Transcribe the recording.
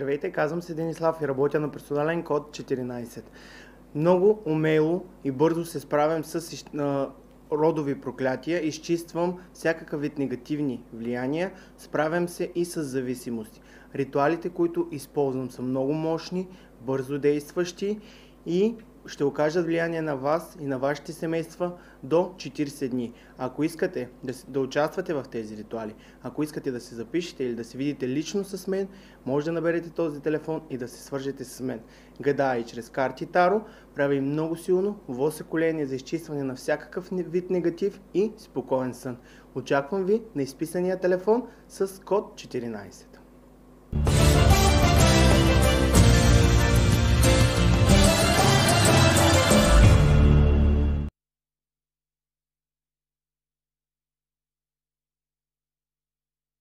Здравейте, казвам се Денислав и работя на персонален код 14. Много умело и бързо се справям с родови проклятия, изчиствам всякакъв вид негативни влияния, справям се и с зависимости. Ритуалите, които използвам, са много мощни, бързо действащи и ще окажат влияние на вас и на вашите семейства до 40 дни. Ако искате да участвате в тези ритуали, ако искате да се запишете или да се видите лично с мен, може да наберете този телефон и да се свържете с мен. Гадая чрез карти Таро, прави много силно восъколение за изчистване на всякакъв вид негатив и спокоен сън. Очаквам ви на изписания телефон с код 14.